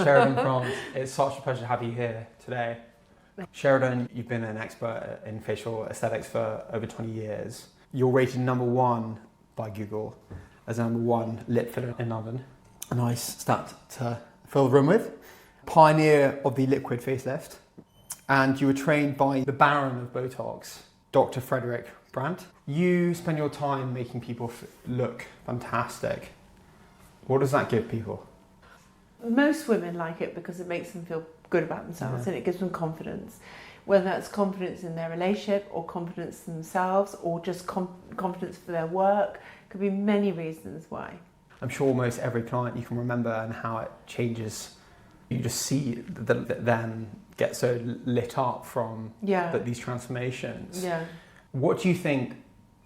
Sheridan France, it's such a pleasure to have you here today. Sheridan, you've been an expert in facial aesthetics for over 20 years. You're rated #1 by Google as #1 lip filler in London. A nice stat to fill the room with. Pioneer of the liquid facelift. And you were trained by the Baron of Botox, Dr. Frederick Brandt. You spend your time making people look fantastic. What does that give people? Most women like it because it makes them feel good about themselves, and it gives them confidence. Whether that's confidence in their relationship or confidence in themselves or just confidence for their work, could be many reasons why. I'm sure almost every client you can remember and how it changes. You just see that then get so lit up from these transformations. Yeah. What do you think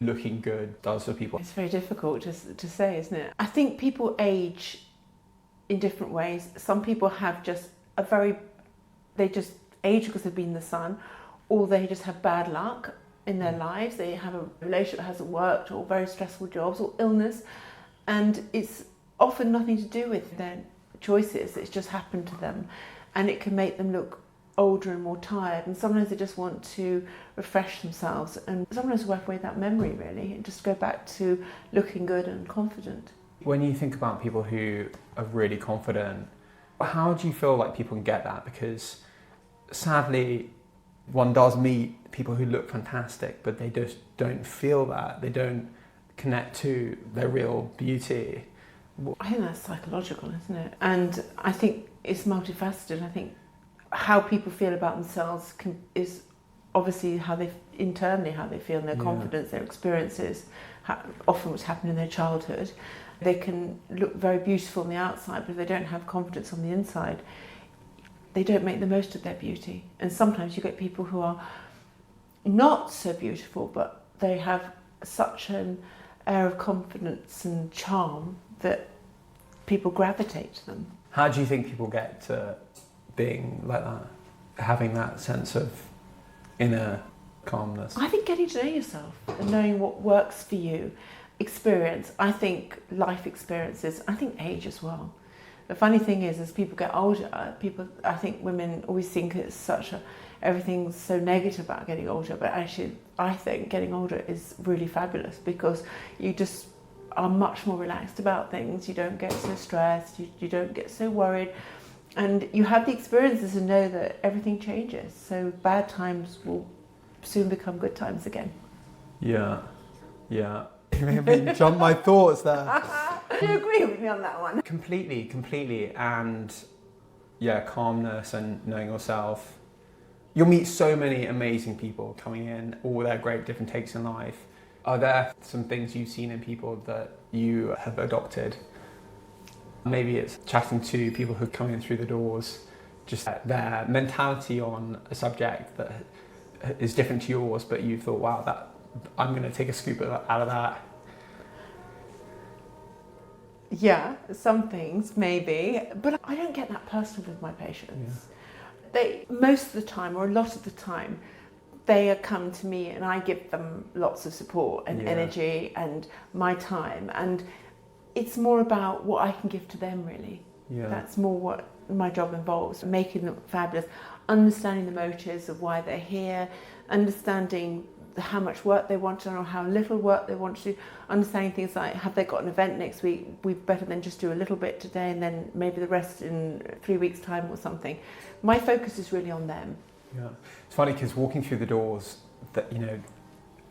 looking good does for people? It's very difficult to say, isn't it? I think people age in different ways. Some people have just they just age because they've been in the sun, or they just have bad luck in their lives. They have a relationship that hasn't worked, or very stressful jobs, or illness, and it's often nothing to do with their choices. It's just happened to them, and it can make them look older and more tired, and sometimes they just want to refresh themselves, and sometimes wipe away that memory really and just go back to looking good and confident. When you think about people who are really confident, how do you feel like people can get that? Because sadly, one does meet people who look fantastic, but they just don't feel that. They don't connect to their real beauty. I think that's psychological, isn't it? And I think it's multifaceted. I think how people feel about themselves is obviously how they internally how they feel, and their confidence, their experiences, often what's happened in their childhood. They can look very beautiful on the outside, but if they don't have confidence on the inside, they don't make the most of their beauty. And sometimes you get people who are not so beautiful, but they have such an air of confidence and charm that people gravitate to them. How do you think people get to being like that, having that sense of inner calmness? I think getting to know yourself and knowing what works for you. Experience, I think life experiences, I think age as well. The funny thing is, as people get older, I think women always think it's everything's so negative about getting older, but actually I think getting older is really fabulous because you just are much more relaxed about things. You don't get so stressed, you don't get so worried, and you have the experiences and know that everything changes. So bad times will soon become good times again. Yeah. You made me jump my thoughts there. Do you agree with me on that one? Completely. And calmness and knowing yourself. You'll meet so many amazing people coming in, all their great different takes in life. Are there some things you've seen in people that you have adopted? Maybe it's chatting to people who are coming in through the doors, just their mentality on a subject that is different to yours, but you thought, wow, I'm going to take a scoop out of that. Yeah, some things maybe, but I don't get that personal with my patients. They, most of the time, or a lot of the time, they come to me and I give them lots of support and energy and my time, and it's more about what I can give to them really. That's more what my job involves, making them fabulous, understanding the motives of why they're here, understanding how much work they want to do or how little work they want to do, understanding things like, have they got an event next week, we better than just do a little bit today and then maybe the rest in 3 weeks' time or something. My focus is really on them. Yeah, it's funny because walking through the doors that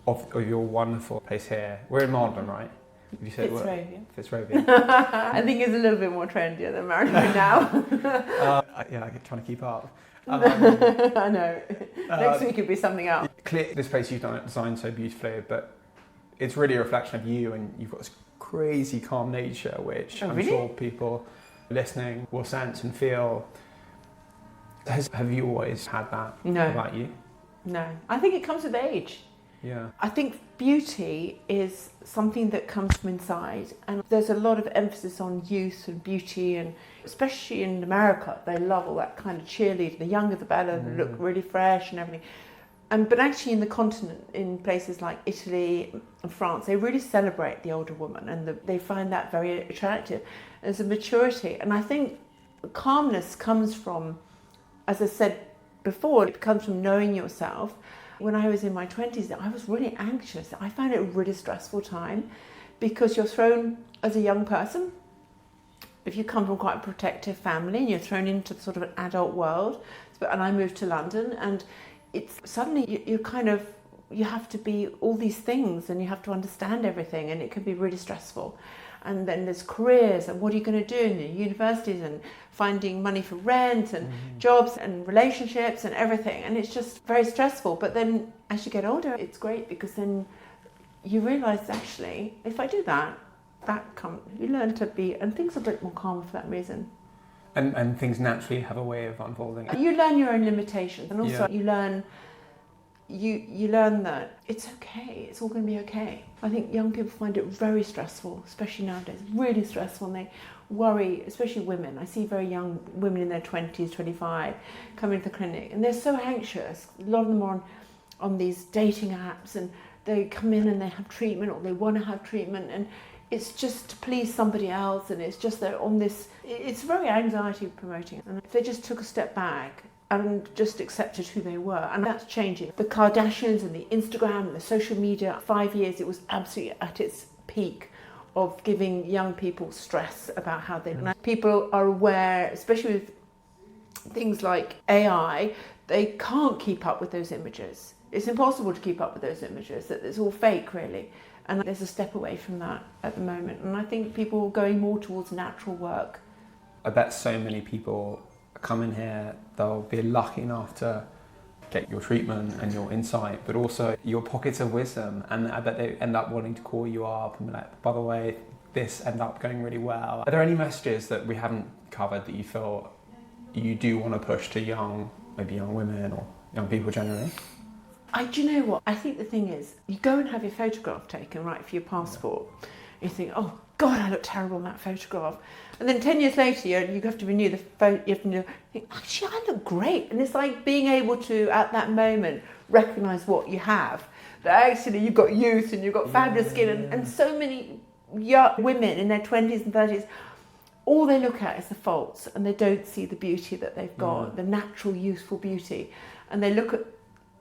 of your wonderful place here, we're in Malden, right? You said Fitzrovia. I think it's a little bit more trendier than Marylebone now. I'm trying to keep up. I know. Next week could be something else. This place you've designed so beautifully, but it's really a reflection of you, and you've got this crazy calm nature, which I'm sure people listening will sense and feel. Have you always had that about you? No. I think it comes with age. Yeah. I think beauty is something that comes from inside, and there's a lot of emphasis on youth and beauty, and especially in America, they love all that kind of cheerleading. The younger the better, look really fresh and everything. But actually in the continent, in places like Italy and France, they really celebrate the older woman, and they find that very attractive. There's a maturity, and I think calmness comes from, as I said before, it comes from knowing yourself. When I was in my 20s, I was really anxious. I found it a really stressful time because you're thrown as a young person. If you come from quite a protective family and you're thrown into sort of an adult world, and I moved to London, and it's suddenly you have to be all these things and you have to understand everything, and it can be really stressful. And then there's careers, and what are you going to do in the universities, and finding money for rent and jobs and relationships and everything, and it's just very stressful. But then as you get older, it's great because then you realise, actually, if I do that you learn to be, and things are a bit more calm for that reason. And things naturally have a way of unfolding. You learn your own limitations, and also you learn that it's okay, it's all going to be okay. I think young people find it very stressful, especially nowadays, really stressful, and they worry, especially women. I see very young women in their 20s, 25, come into the clinic, and they're so anxious. A lot of them are on these dating apps, and they come in and they have treatment, or they want to have treatment, and it's just to please somebody else, and it's just they're on this, it's very anxiety promoting. And if they just took a step back and just accepted who they were, and that's changing. The Kardashians and the Instagram and the social media, 5 years, it was absolutely at its peak of giving young people stress about how they... People are aware, especially with things like AI, they can't keep up with those images. It's impossible to keep up with those images, that it's all fake, really. And there's a step away from that at the moment. And I think people are going more towards natural work. I bet so many people come in here, they'll be lucky enough to get your treatment and your insight, but also your pockets of wisdom. And I bet they end up wanting to call you up and be like, by the way, this ended up going really well. Are there any messages that we haven't covered that you feel you do want to push to maybe young women or young people generally? Do you know what? I think the thing is, you go and have your photograph taken, right, for your passport. You think, oh God, I look terrible in that photograph. And then 10 years later, you have to renew the photo. You have to think, actually, I look great. And it's like being able to, at that moment, recognise what you have. That actually you've got youth and you've got fabulous skin. And so many young women in their 20s and 30s, all they look at is the faults, and they don't see the beauty that they've got, the natural, youthful beauty. And they look at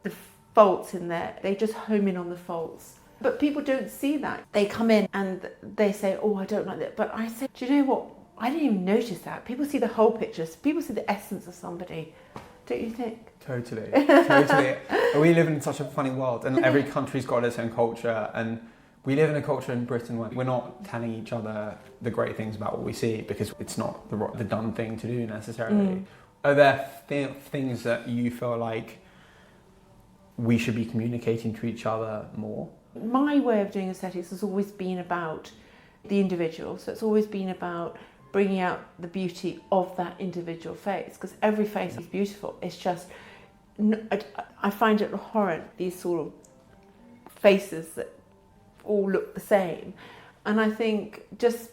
the faults in there, they just home in on the faults. But people don't see that. They come in and they say, oh, I don't like that. But I said, do you know what? I didn't even notice that. People see the whole picture. People see the essence of somebody. Don't you think? Totally. We live in such a funny world, and every country's got its own culture, and we live in a culture in Britain where we're not telling each other the great things about what we see because it's not the done thing to do necessarily. Are there things that you feel like we should be communicating to each other more? My way of doing aesthetics has always been about the individual. So it's always been about bringing out the beauty of that individual face, because every face is beautiful. It's just, I find it abhorrent, these sort of faces that all look the same. And I think just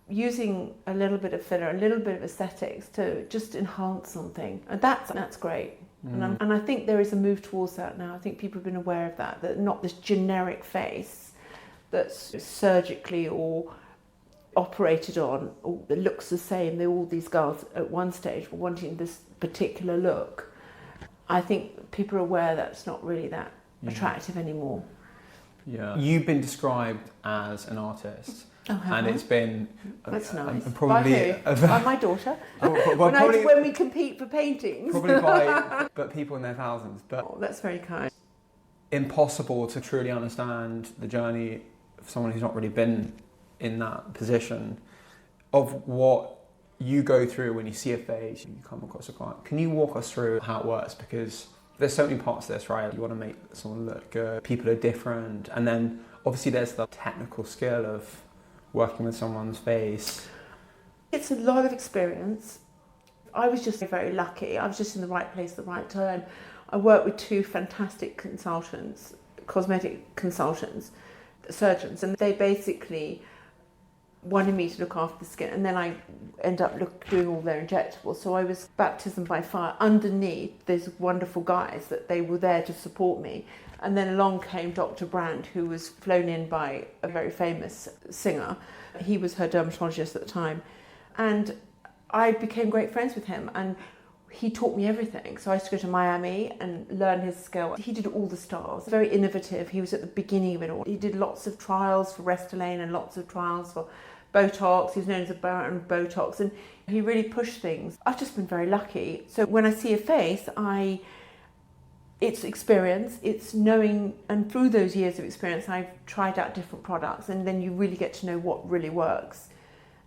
using a little bit of filler, a little bit of aesthetics to just enhance something, and that's great. And I think there is a move towards that now. I think people have been aware of that not this generic face that's surgically or operated on, or that looks the same. All these girls at one stage were wanting this particular look. I think people are aware that's not really that attractive anymore. Yeah. You've been described as an artist. And it's been... That's nice. Probably by my daughter. When we compete for paintings. Probably but people in their thousands. But that's very kind. Impossible to truly understand the journey of someone who's not really been in that position of what you go through when you see a face, you come across a client. Can you walk us through how it works? Because there's so many parts to this, right? You want to make someone look good. People are different. And then obviously there's the technical skill of working with someone's face. It's a lot of experience. I was just very lucky. I was just in the right place at the right time. I worked with two fantastic consultants, cosmetic consultants, surgeons, and they basically wanted me to look after the skin, and then I end up doing all their injectables. So I was baptism by fire underneath these wonderful guys that they were there to support me. And then along came Dr. Brandt, who was flown in by a very famous singer. He was her dermatologist at the time. And I became great friends with him, and he taught me everything. So I used to go to Miami and learn his skill. He did all the styles, very innovative. He was at the beginning of it all. He did lots of trials for Restylane and lots of trials for Botox. He was known as the Baron of Botox, and he really pushed things. I've just been very lucky. So when I see a face, it's experience, it's knowing, and through those years of experience, I've tried out different products, and then you really get to know what really works.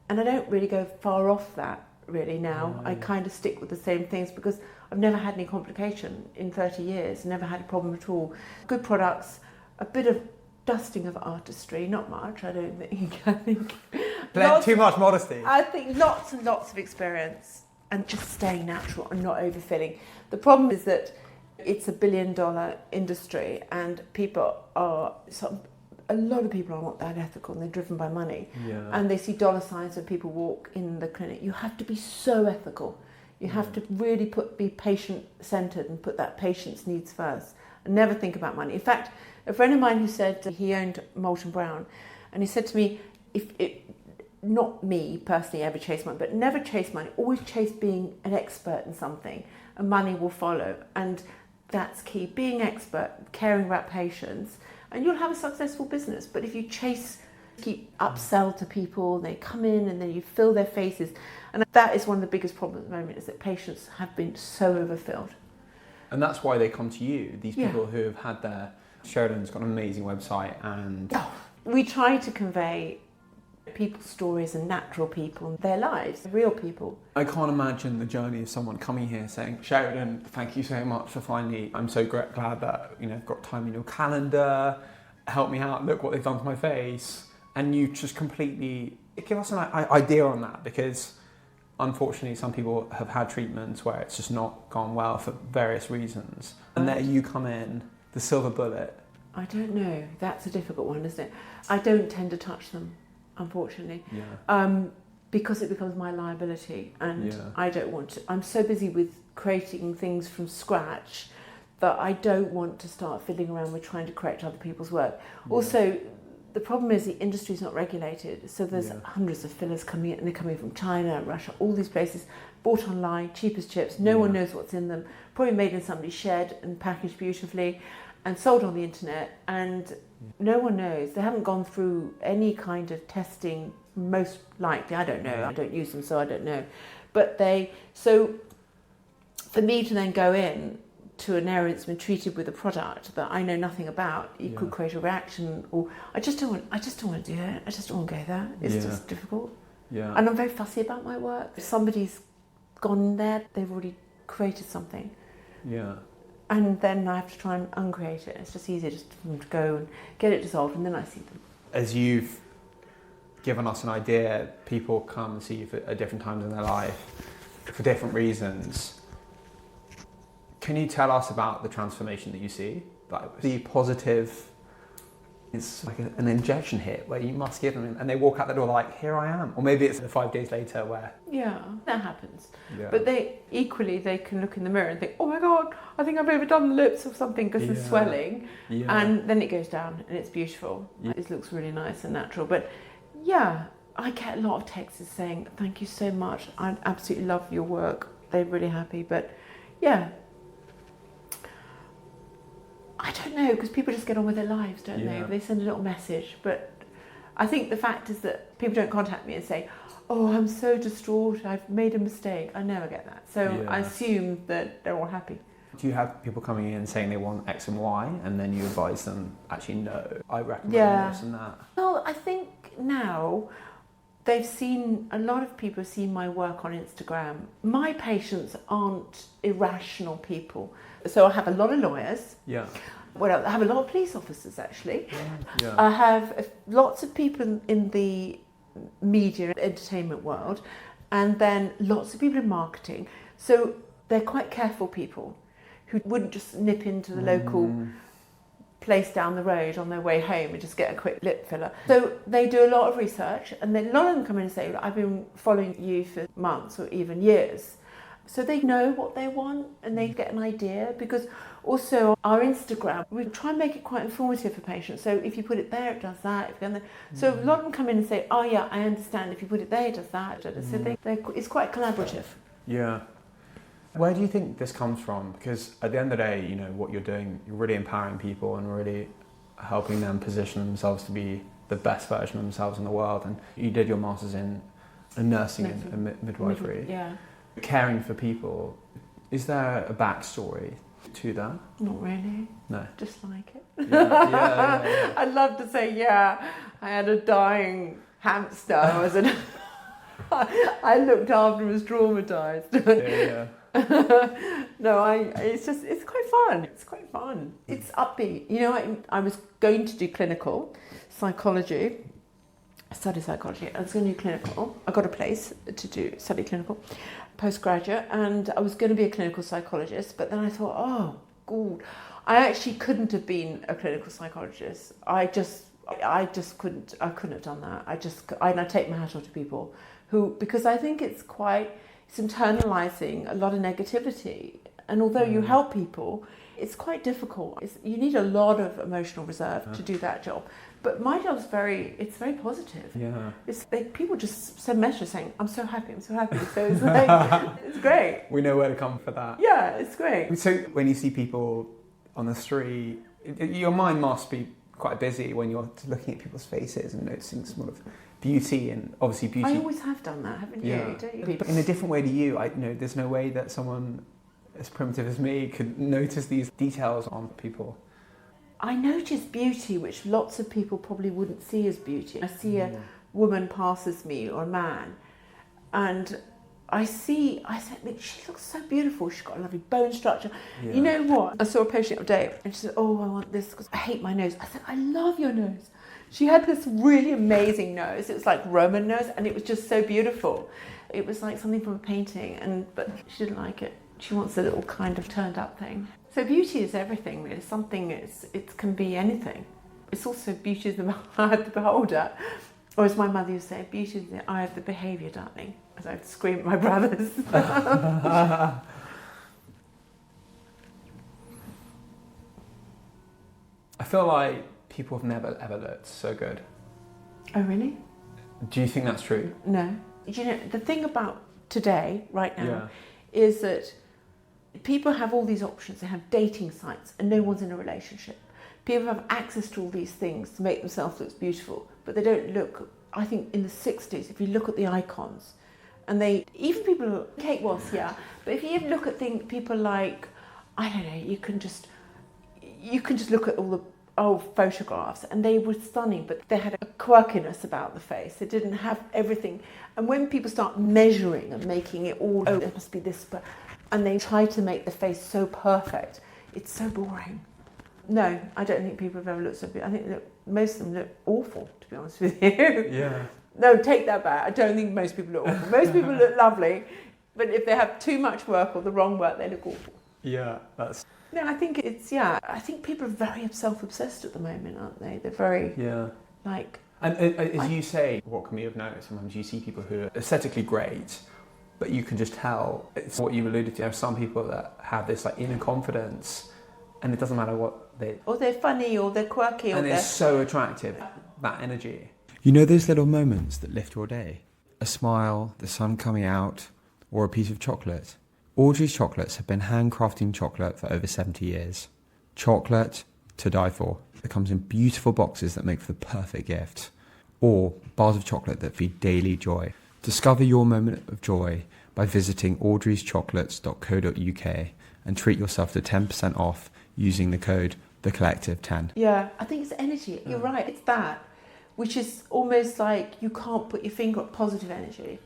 And I don't really go far off that really now. I kind of stick with the same things because I've never had any complication in 30 years, never had a problem at all. Good products, a bit of dusting of artistry, not much, I don't think. I think too much modesty. I think lots and lots of experience and just staying natural and not overfilling. The problem is that it's $1 billion industry, and a lot of people are not that ethical, and they're driven by money. And they see dollar signs when people walk in the clinic. You have to be so ethical. You have to really be patient-centred and put that patient's needs first and never think about money. In fact, a friend of mine who said he owned Molton Brown, and he said to me, not me personally ever chase money, but never chase money, always chase being an expert in something, and money will follow. And that's key, being expert, caring about patients, and you'll have a successful business. But if you keep upsell to people, they come in and then you fill their faces. And that is one of the biggest problems at the moment, is that patients have been so overfilled. And that's why they come to you, these people who have had their... Sheridan's got an amazing website, and... We try to convey people's stories and natural people and their lives, real people. I can't imagine the journey of someone coming here saying, Sheridan, thank you so much for finally, I'm so glad that I've got time in your calendar, help me out, look what they've done to my face. And you just completely give us an idea on that, because unfortunately some people have had treatments where it's just not gone well for various reasons. And there you come in, the silver bullet. I don't know, that's a difficult one, isn't it? I don't tend to touch them, unfortunately, because it becomes my liability, and I don't want to. I'm so busy with creating things from scratch that I don't want to start fiddling around with trying to correct other people's work. Also, the problem is the industry is not regulated, so there's hundreds of fillers coming in, and they're coming from China, Russia, all these places, bought online, cheap as chips, no one knows what's in them, probably made in somebody's shed and packaged beautifully and sold on the internet, and no one knows. They haven't gone through any kind of testing, most likely. I don't know, I don't use them, so I don't know. But so for me to then go in to an area that's been treated with a product that I know nothing about, it could create a reaction, or I just don't want to do it. I just don't want to go there. It's just difficult. And I'm very fussy about my work. If somebody's gone in there, they've already created something. And then I have to try and uncreate it. It's just easier just for them to go and get it dissolved, and then I see them. As you've given us an idea, people come and see you at different times in their life for different reasons. Can you tell us about the transformation that you see? Like the positive, it's like an injection hit where you must give them, and they walk out the door like, here I am. Or maybe it's 5 days later where... Yeah, that happens. But they can look in the mirror and think, oh my God, I think I've overdone the lips or something because there's swelling. And then it goes down and it's beautiful. It looks really nice and natural. But I get a lot of texts saying, thank you so much. I absolutely love your work. They're really happy. But I don't know, because people just get on with their lives, don't they? They send a little message. But I think the fact is that people don't contact me and say, oh, I'm so distraught, I've made a mistake. I never get that. So I assume that they're all happy. Do you have people coming in saying they want X and Y, and then you advise them, actually, no, I recommend this and that? Well, I think now a lot of people have seen my work on Instagram. My patients aren't irrational people. So I have a lot of lawyers. Well, I have a lot of police officers, actually. I have lots of people in the media and entertainment world, and then lots of people in marketing. So they're quite careful people who wouldn't just nip into the local place down the road on their way home and just get a quick lip filler. So they do a lot of research, and then a lot of them come in and say, I've been following you for months or even years, So they know what they want and they get an idea, because also our Instagram, we try and make it quite informative for patients. So if you put it there, it does that. If you go there. So a lot of them come in and say, oh yeah, I understand. If you put it there, it does that. So it's quite collaborative. Yeah. Where do you think this comes from? Because at the end of the day, you know, what you're doing, you're really empowering people and really helping them position themselves to be the best version of themselves in the world. And you did your master's in nursing and midwifery. Yeah. Caring for people. Is there a backstory to that? Not really. No. Just like it. Yeah. I'd love to say, yeah, I had a dying hamster. I looked after him, was traumatised. Yeah. No, it's quite fun. It's quite fun. It's upbeat. You know, I was going to do clinical psychology. I studied psychology. I was going to do clinical. I got a place to study clinical postgraduate, and I was going to be a clinical psychologist. But then I thought, oh, God, I actually couldn't have been a clinical psychologist. I just couldn't. I couldn't have done that. I take my hat off to people who, because I think it's internalising a lot of negativity. And although you help people, it's quite difficult. You need a lot of emotional reserve to do that job. But my job's very positive. Yeah. It's like people just send messages saying, I'm so happy. So it's like, it's great. We know where to come for that. Yeah, it's great. So when you see people on the street, your mind must be quite busy when you're looking at people's faces and noticing sort of beauty, and obviously beauty. I always have done that, haven't you? Don't you? But in a different way to you, there's no way that someone as primitive as me could notice these details on people. I notice beauty which lots of people probably wouldn't see as beauty. I see a woman passes me, or a man, and I say, she looks so beautiful. She's got a lovely bone structure. Yeah. You know what? I saw a patient the other day and she said, oh, I want this because I hate my nose. I said, I love your nose. She had this really amazing nose. It was like Roman nose, and it was just so beautiful. It was like something from a painting, but she didn't like it. She wants a little kind of turned up thing. So beauty is everything, really. It can be anything. It's also beauty is the eye of the beholder. Or as my mother used to say, beauty is the eye of the behaviour, darling. As I'd scream at my brothers. I feel like people have never ever looked so good. Oh, really? Do you think that's true? No. You know, the thing about today, right now, is that people have all these options. They have dating sites and no one's in a relationship. People have access to all these things to make themselves look beautiful, but they don't look. I think in the 60s, if you look at the icons, and even people, Kate was, but if you look at people like, I don't know, you can just look at all the old photographs, and they were stunning, but they had a quirkiness about the face. They didn't have everything. And when people start measuring and making it all, oh, it must be this, and they try to make the face so perfect, it's so boring. No, I don't think people have ever looked so beautiful. I think most of them look awful, to be honest with you. Yeah. No, take that back. I don't think most people look awful. Most people look lovely, but if they have too much work or the wrong work, they look awful. Yeah, that's... No, I think I think people are very self-obsessed at the moment, aren't they? They're very, like... And as you say, what can we have noticed? Sometimes you see people who are aesthetically great, but you can just tell, it's what you alluded to, there are some people that have this like inner confidence, and it doesn't matter what they... Or they're funny, or they're quirky, and or they're so attractive, that energy. You know those little moments that lift your day? A smile, the sun coming out, or a piece of chocolate? Audrey's Chocolates have been handcrafting chocolate for over 70 years. Chocolate to die for. It comes in beautiful boxes that make for the perfect gift. Or bars of chocolate that feed daily joy. Discover your moment of joy by visiting audreyschocolates.co.uk and treat yourself to 10% off using the code TheCollective10. Yeah, I think it's energy. You're right, it's that. Which is almost like you can't put your finger on positive energy.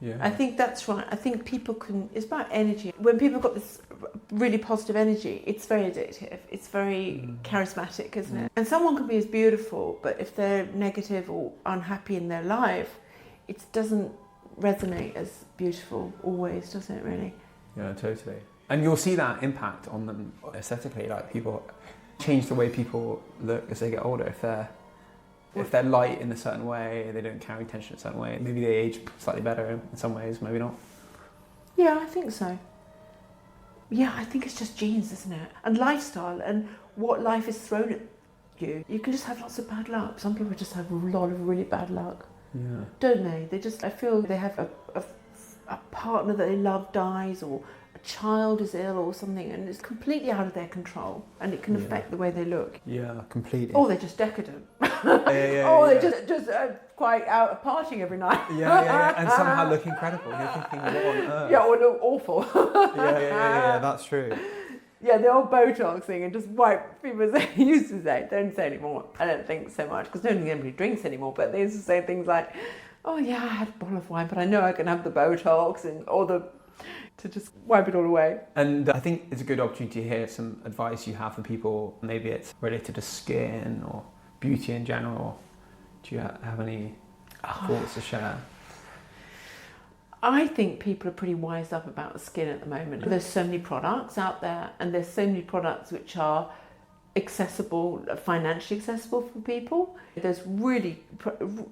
Yeah. I think that's right. I think people it's about energy. When people have got this really positive energy, it's very addictive. It's very charismatic, isn't it? And someone can be as beautiful, but if they're negative or unhappy in their life, it doesn't resonate as beautiful always, does it really? Yeah, totally. And you'll see that impact on them aesthetically. Like people change the way people look as they get older. If they're light in a certain way, they don't carry tension in a certain way, maybe they age slightly better in some ways, maybe not. Yeah, I think so. Yeah, I think it's just genes, isn't it? And lifestyle and what life has thrown at you. You can just have lots of bad luck. Some people just have a lot of really bad luck, don't they? I feel they have a partner that they love dies, or a child is ill or something, and it's completely out of their control, and it can affect the way they look. Yeah, completely. Or they're just decadent. They're just quite out partying every night. And somehow look incredible. You're thinking, what on earth? Yeah, or look awful. Yeah, that's true. Yeah, the old Botox thing, and just white people used to say, don't say anymore. I don't think so much, because I don't think anybody drinks anymore, but they used to say things like, oh yeah, I had a bottle of wine, but I know I can have the Botox, to just wipe it all away. And I think it's a good opportunity to hear some advice you have for people. Maybe it's related to skin or beauty in general. Do you have any thoughts to share? I think people are pretty wised up about the skin at the moment. There's so many products out there, and there's so many products which are accessible, financially accessible for people. There's really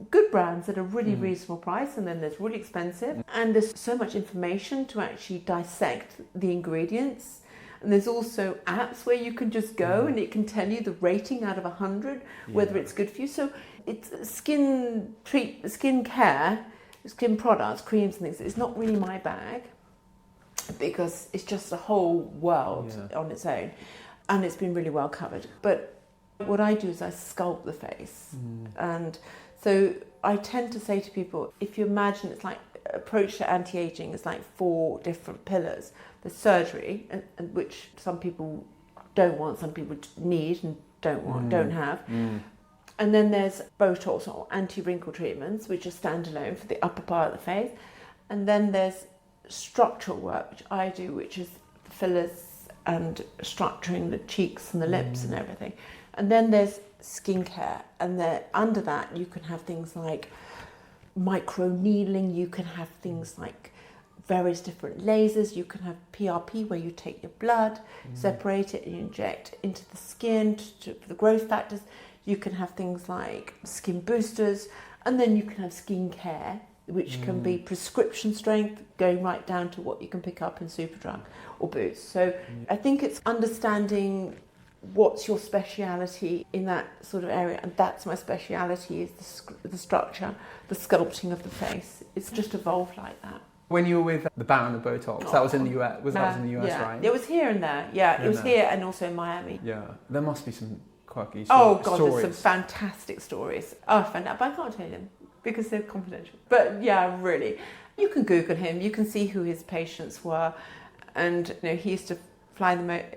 good brands at a really reasonable price, and then there's really expensive. And there's so much information to actually dissect the ingredients. And there's also apps where you can just go and it can tell you the rating out of 100, whether it's good for you. So it's skin care, skin products, creams and things. It's not really my bag, because it's just a whole world on its own, and it's been really well covered. But what I do is I sculpt the face, and so I tend to say to people, if you imagine it's like approach to anti-aging is like 4 different pillars. There's surgery, and which some people don't want, some people need and don't have. And then there's Botox or anti-wrinkle treatments, which are standalone for the upper part of the face. And then there's structural work, which I do, which is fillers and structuring the cheeks and the lips and everything. And then there's skincare, and under that you can have things like micro needling, you can have things like various different lasers, you can have PRP where you take your blood, separate it and you inject into the skin for the growth factors. You can have things like skin boosters, and then you can have skin care, which can be prescription strength, going right down to what you can pick up in Superdrug or Boots. So I think it's understanding what's your speciality in that sort of area, and that's my speciality, is the structure, the sculpting of the face. It's just evolved like that. When you were with the Baron of Botox, that was in the US, that was in the US, right? It was here and there, it was here and also in Miami. Yeah, there must be some quirky stories. There's some fantastic stories. I found out, but I can't tell you them because they're confidential. But yeah, really, you can Google him, you can see who his patients were, and he used to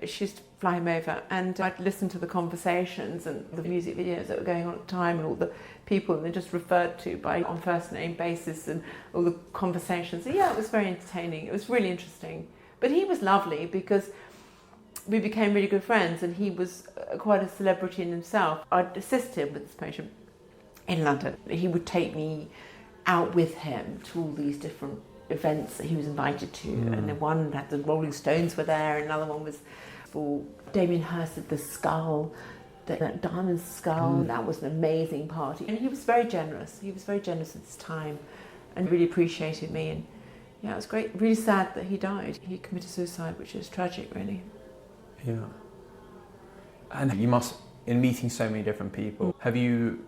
she used to fly him over, and I'd listen to the conversations and the music videos that were going on at the time, and all the people they're just referred to on first name basis, and all the conversations. So yeah, it was very entertaining. It was really interesting. But he was lovely because we became really good friends, and he was quite a celebrity in himself. I'd assist him with this patient in London. He would take me out with him to all these different events that he was invited to, and then one had the Rolling Stones were there, and another one was for Damien Hirst at the skull, that diamond skull. That was an amazing party, and he was very generous. He was very generous at this time, and really appreciated me. And yeah, it was great. Really sad that he died. He committed suicide, which is tragic, really. Yeah. And you must, in meeting so many different people, have you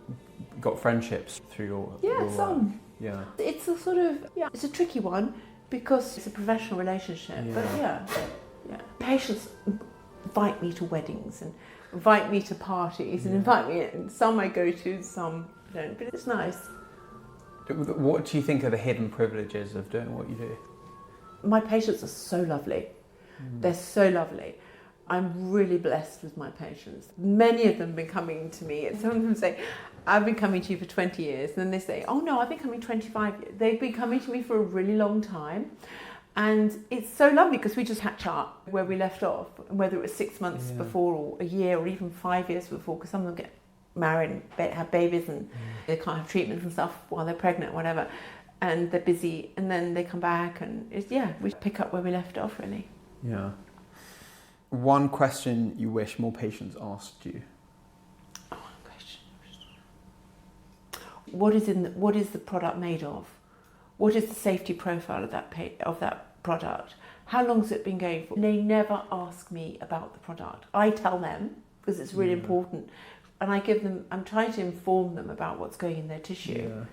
got friendships through your some. Yeah. It's a sort of, it's a tricky one because it's a professional relationship. But yeah. Patients invite me to weddings and invite me to parties and invite me in. Some I go to, some don't, but it's nice. What do you think are the hidden privileges of doing what you do? My patients are so lovely. They're so lovely. I'm really blessed with my patients. Many of them have been coming to me, and some of them say, I've been coming to you for 20 years. And then they say, oh no, I've been coming 25 years. They've been coming to me for a really long time. And it's so lovely because we just catch up where we left off, whether it was 6 months before or a year or even 5 years before, because some of them get married and have babies and they can't have treatments and stuff while they're pregnant or whatever. And they're busy, and then they come back, and we pick up where we left off, really. Yeah. One question you wish more patients asked you? Oh, question. What is the product made of? What is the safety profile of that product. How long has it been going for? And they never ask me about the product. I tell them because it's really important, and I'm trying to inform them about what's going in their tissue. Yeah.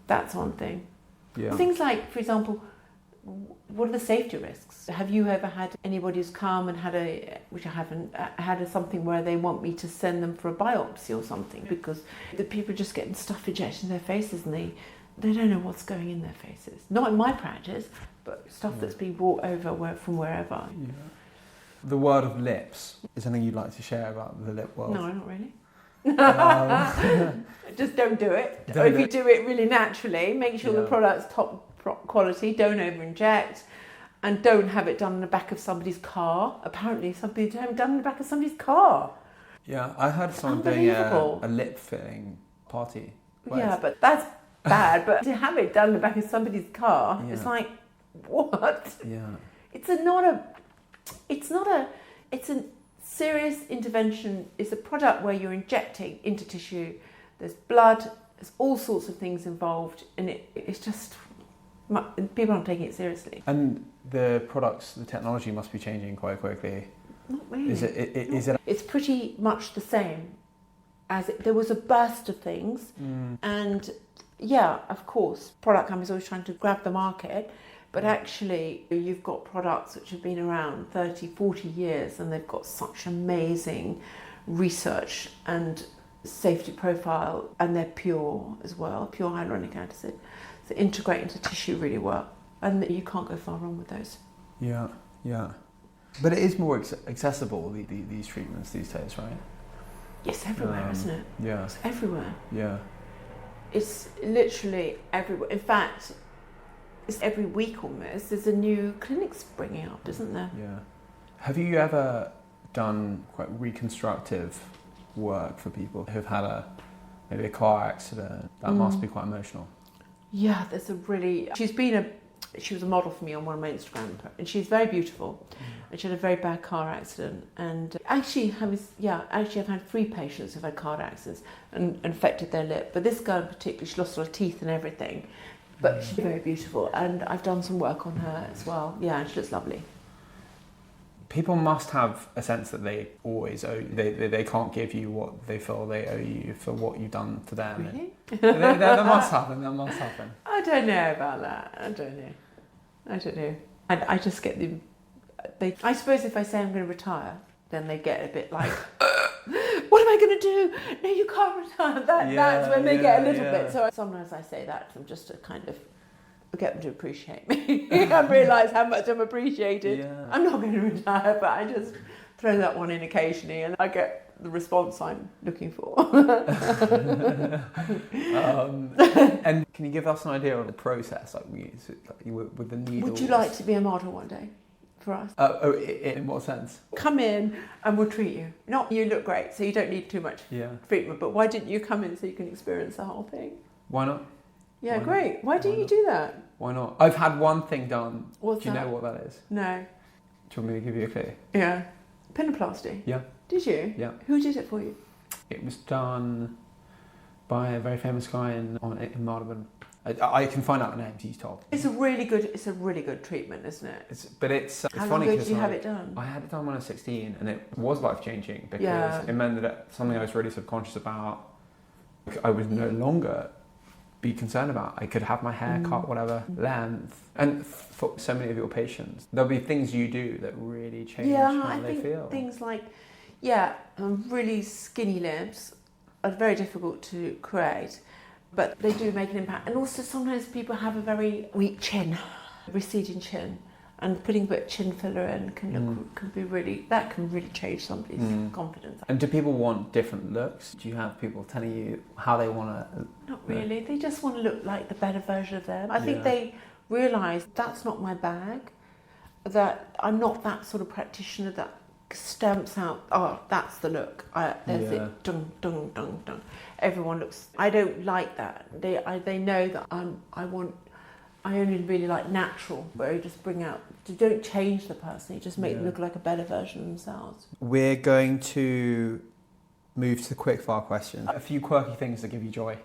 That's one thing. Yeah. Things like, for example, what are the safety risks? Have you ever had anybody who's come and which I haven't, had something where they want me to send them for a biopsy or something because the people are just getting stuff injected in their faces and they don't know what's going in their faces. Not in my practice, but stuff that's been brought over from wherever. Yeah. The world of lips is something you'd like to share about the lip world? No, not really. Just don't do it. Or if you do it really naturally, make sure the product's top quality, don't over-inject, and don't have it done in the back of somebody's car. Apparently somebody's having it done in the back of somebody's car. Yeah, I heard someone doing a lip filling party. Yeah, but that's bad. But to have it done in the back of somebody's car, it's like, what? Yeah. It's a serious intervention. It's a product where you're injecting into tissue. There's blood, there's all sorts of things involved, and it's just, people aren't taking it seriously. And the technology must be changing quite quickly. Not really. Is it? It's pretty much the same as there was a burst of things, and yeah, of course, product companies are always trying to grab the market, but actually you've got products which have been around 30, 40 years and they've got such amazing research and safety profile, and they're pure as well, pure hyaluronic acid. So integrate into tissue really well, and you can't go far wrong with those. Yeah, yeah. But it is more accessible, these treatments these days, right? It's everywhere, isn't it? Yeah. It's everywhere. Yeah. It's literally everywhere. In fact, it's every week almost. There's a new clinic springing up, isn't there? Yeah. Have you ever done quite reconstructive work for people who've had maybe a car accident? That must be quite emotional. Yeah, she was a model for me on one of my Instagram, and she's very beautiful, and she had a very bad car accident, and actually I've had 3 patients who've had car accidents and affected their lip, but this girl in particular, she lost all her teeth and everything, but she's very beautiful, and I've done some work on her as well. Yeah, and she looks lovely. People must have a sense that they always owe. They can't give you what they feel they owe you for what you've done to them. Really? That must happen. That must happen. I don't know about that. I don't know. I just get them. I suppose if I say I'm going to retire, then they get a bit like, what am I going to do? No, you can't retire. That's when they get a little bit. So sometimes I say that to them just to kind of get them to appreciate me and realise how much I'm appreciated. Yeah. I'm not going to retire, but I just throw that one in occasionally and I get the response I'm looking for. And can you give us an idea of the process, with the needles? Would you like to be a model one day for us? In what sense? Come in and we'll treat you. Not you look great, so you don't need too much treatment, but why didn't you come in so you can experience the whole thing? Why not? Yeah, great. Why didn't you do that? Why not? I've had one thing done. What's Do you that? know what that is? No. Do you want me to give you a clue? Yeah. Pinoplasty? Yeah. Did you? Yeah. Who did it for you? It was done by a very famous guy in Marylebone. I can find out the names he's told. It's a really good treatment, isn't it? It's How funny long ago because did you have it done? I had it done when I was 16, and it was life-changing because it meant that something I was really subconscious about, I would no longer be concerned about. I could have my hair cut whatever length, and for so many of your patients, there'll be things you do that really change how they feel. Things like really skinny lips are very difficult to create, but they do make an impact. And also sometimes people have a very weak chin, receding chin, and putting a bit of chin filler in can really change somebody's confidence. And do people want different looks? Do you have people telling you how they want to? Not really. They just want to look like the better version of them. I think they realise that's not my bag, that I'm not that sort of practitioner that stamps out, that's the look. There's it, dung, dung, dung, dung. Everyone looks. I don't like that. They know that I only really like natural, where you just bring out. You don't change the person. You just make them look like a better version of themselves. We're going to move to the quickfire questions. A few quirky things that give you joy.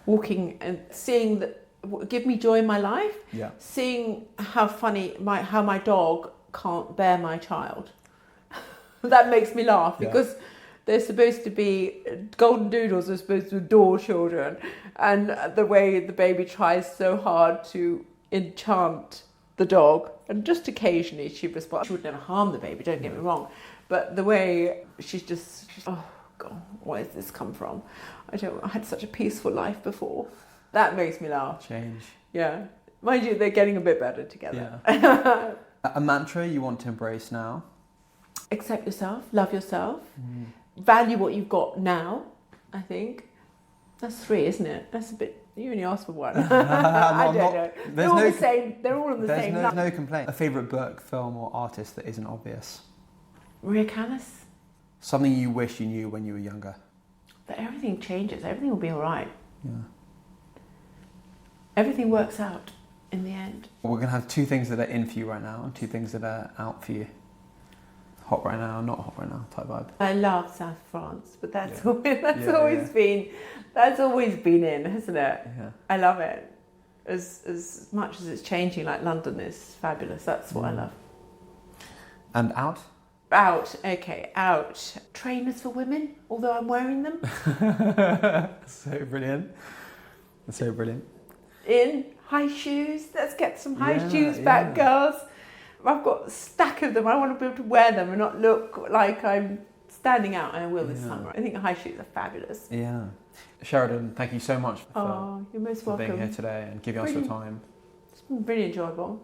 Walking and seeing that give me joy in my life. Yeah. Seeing how funny how my dog can't bear my child. That makes me laugh because they're supposed to be, golden doodles are supposed to adore children, and the way the baby tries so hard to enchant the dog, and just occasionally she responds. She would never harm the baby, don't get me wrong, but the way she's oh God, where does this come from? I had such a peaceful life before. That makes me laugh. Change. Yeah. Mind you, they're getting a bit better together. Yeah. A mantra you want to embrace now? Accept yourself, love yourself, value what you've got now, I think. That's 3, isn't it? That's a bit, you only asked for 1. I don't know. They're all the same. They're all on the same line. There's no complaint. A favourite book, film or artist that isn't obvious? Maria Callas. Something you wish you knew when you were younger? That everything changes. Everything will be all right. Yeah. Everything works out in the end. We're going to have 2 things that are in for you right now and 2 things that are out for you. Hot right now, not hot right now type vibe. I love South France, but that's always been in, hasn't it? Yeah. I love it. As much as it's changing, like London is fabulous. That's what I love. And out? Out. Trainers for women, although I'm wearing them. So brilliant. That's so brilliant. In high shoes. Let's get some high shoes back, girls. I've got a stack of them. I want to be able to wear them and not look like I'm standing out, and I will this summer. I think high shoes are fabulous. Yeah. Sheridan, thank you so much you're most for welcome. being here today and giving us your time. It's been really enjoyable.